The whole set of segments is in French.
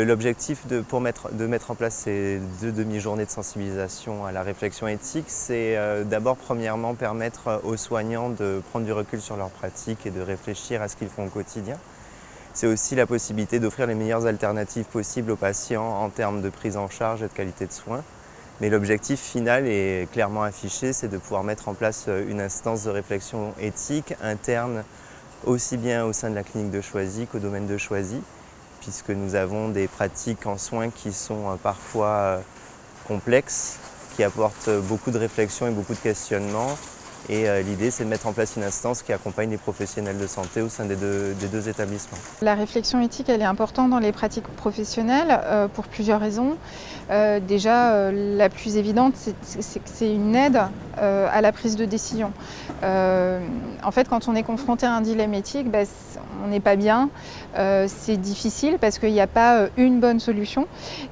L'objectif de mettre en place ces 2 demi-journées de sensibilisation à la réflexion éthique, c'est d'abord premièrement permettre aux soignants de prendre du recul sur leur pratique et de réfléchir à ce qu'ils font au quotidien. C'est aussi la possibilité d'offrir les meilleures alternatives possibles aux patients en termes de prise en charge et de qualité de soins. Mais l'objectif final est clairement affiché, c'est de pouvoir mettre en place une instance de réflexion éthique interne aussi bien au sein de la clinique de Choisy qu'au domaine de Choisy, puisque nous avons des pratiques en soins qui sont parfois complexes, qui apportent beaucoup de réflexion et beaucoup de questionnements. Et l'idée, c'est de mettre en place une instance qui accompagne les professionnels de santé au sein des deux établissements. La réflexion éthique, elle est importante dans les pratiques professionnelles pour plusieurs raisons. Déjà, la plus évidente, c'est que c'est une aide à la prise de décision. En fait, quand on est confronté à un dilemme éthique, on n'est pas bien, c'est difficile parce qu'il n'y a pas une bonne solution.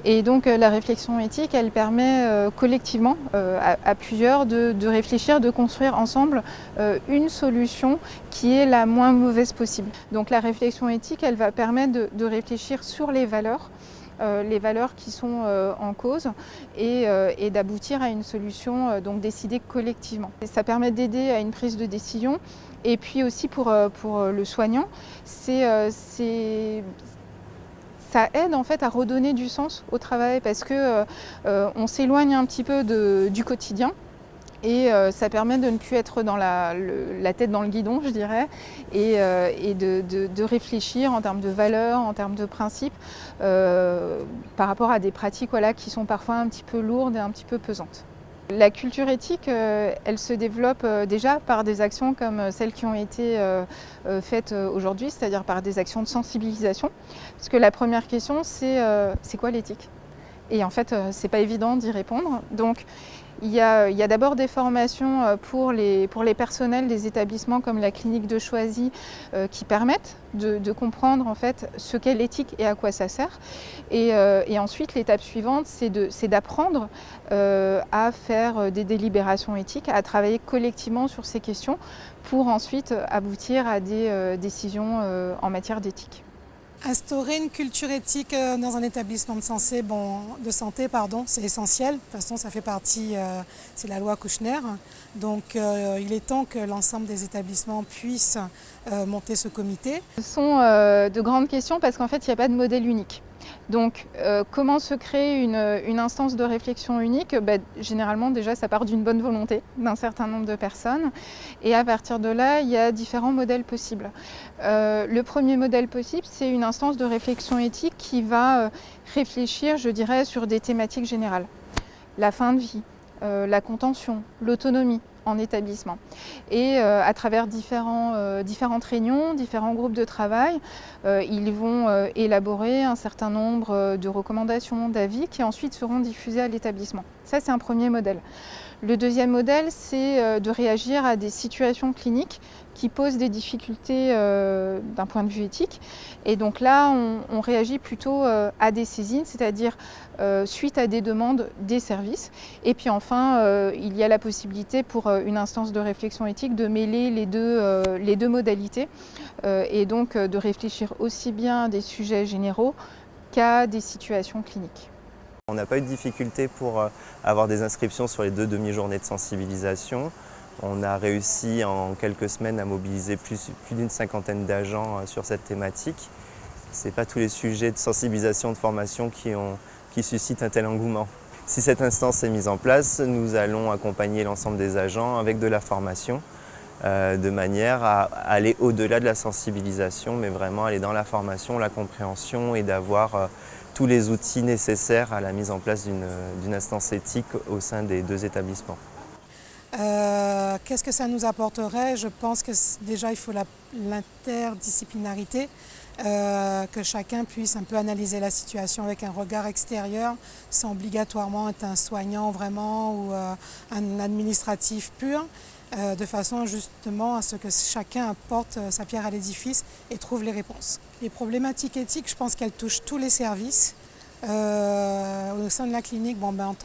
Et donc la réflexion éthique, elle permet collectivement à plusieurs de réfléchir, de construire ensemble une solution qui est la moins mauvaise possible. Donc la réflexion éthique, elle va permettre de réfléchir sur les valeurs qui sont en cause et d'aboutir à une solution donc décidée collectivement. Et ça permet d'aider à une prise de décision. Et puis aussi pour le soignant, ça aide en fait à redonner du sens au travail parce que on s'éloigne un petit peu du quotidien. Et ça permet de ne plus être dans la tête dans le guidon, je dirais, et de réfléchir en termes de valeurs, en termes de principes, par rapport à des pratiques qui sont parfois un petit peu lourdes et un petit peu pesantes. La culture éthique, elle se développe déjà par des actions comme celles qui ont été faites aujourd'hui, c'est-à-dire par des actions de sensibilisation. Parce que la première question, c'est quoi l'éthique ? Et en fait, c'est pas évident d'y répondre. Donc, il y a d'abord des formations pour les personnels des établissements comme la clinique de Choisy qui permettent de comprendre en fait ce qu'est l'éthique et à quoi ça sert. Et ensuite, l'étape suivante, c'est d'apprendre à faire des délibérations éthiques, à travailler collectivement sur ces questions pour ensuite aboutir à des décisions en matière d'éthique. Instaurer une culture éthique dans un établissement de santé, c'est essentiel. De toute façon, ça fait partie, c'est la loi Kouchner. Donc, il est temps que l'ensemble des établissements puissent monter ce comité. Ce sont de grandes questions parce qu'en fait, il n'y a pas de modèle unique. Donc, comment se créer une instance de réflexion unique ? Généralement, déjà, ça part d'une bonne volonté d'un certain nombre de personnes. Et à partir de là, il y a différents modèles possibles. Le premier modèle possible, c'est une instance de réflexion éthique qui va réfléchir, je dirais, sur des thématiques générales. La fin de vie, la contention, l'autonomie en établissement. Et à travers différentes réunions, différents groupes de travail, ils vont élaborer un certain nombre de recommandations, d'avis qui ensuite seront diffusés à l'établissement. Ça, c'est un premier modèle. Le deuxième modèle, c'est de réagir à des situations cliniques qui posent des difficultés d'un point de vue éthique. Et donc là, on réagit plutôt à des saisines, c'est-à-dire suite à des demandes des services. Et puis enfin, il y a la possibilité pour une instance de réflexion éthique de mêler les deux modalités et donc de réfléchir aussi bien à des sujets généraux qu'à des situations cliniques. On n'a pas eu de difficulté pour avoir des inscriptions sur les 2 demi-journées de sensibilisation. On a réussi en quelques semaines à mobiliser plus d'une cinquantaine d'agents sur cette thématique. Ce n'est pas tous les sujets de sensibilisation, de formation qui suscitent un tel engouement. Si cette instance est mise en place, nous allons accompagner l'ensemble des agents avec de la formation, de manière à aller au-delà de la sensibilisation, mais vraiment aller dans la formation, la compréhension et d'avoir tous les outils nécessaires à la mise en place d'une instance éthique au sein des 2 établissements. Qu'est-ce que ça nous apporterait ? Je pense que déjà il faut l'interdisciplinarité, que chacun puisse un peu analyser la situation avec un regard extérieur, sans obligatoirement être un soignant vraiment ou un administratif pur, de façon justement à ce que chacun apporte sa pierre à l'édifice et trouve les réponses. Les problématiques éthiques, je pense qu'elles touchent tous les services. Au sein de la clinique,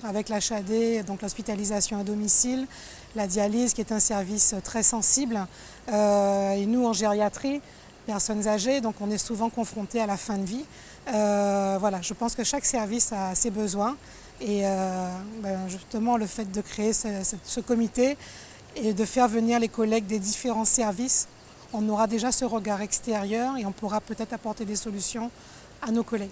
avec l'HAD, donc l'hospitalisation à domicile, la dialyse qui est un service très sensible, et nous en gériatrie, personnes âgées, donc on est souvent confronté à la fin de vie. Voilà, je pense que chaque service a ses besoins et justement le fait de créer ce comité et de faire venir les collègues des différents services, on aura déjà ce regard extérieur et on pourra peut-être apporter des solutions à nos collègues.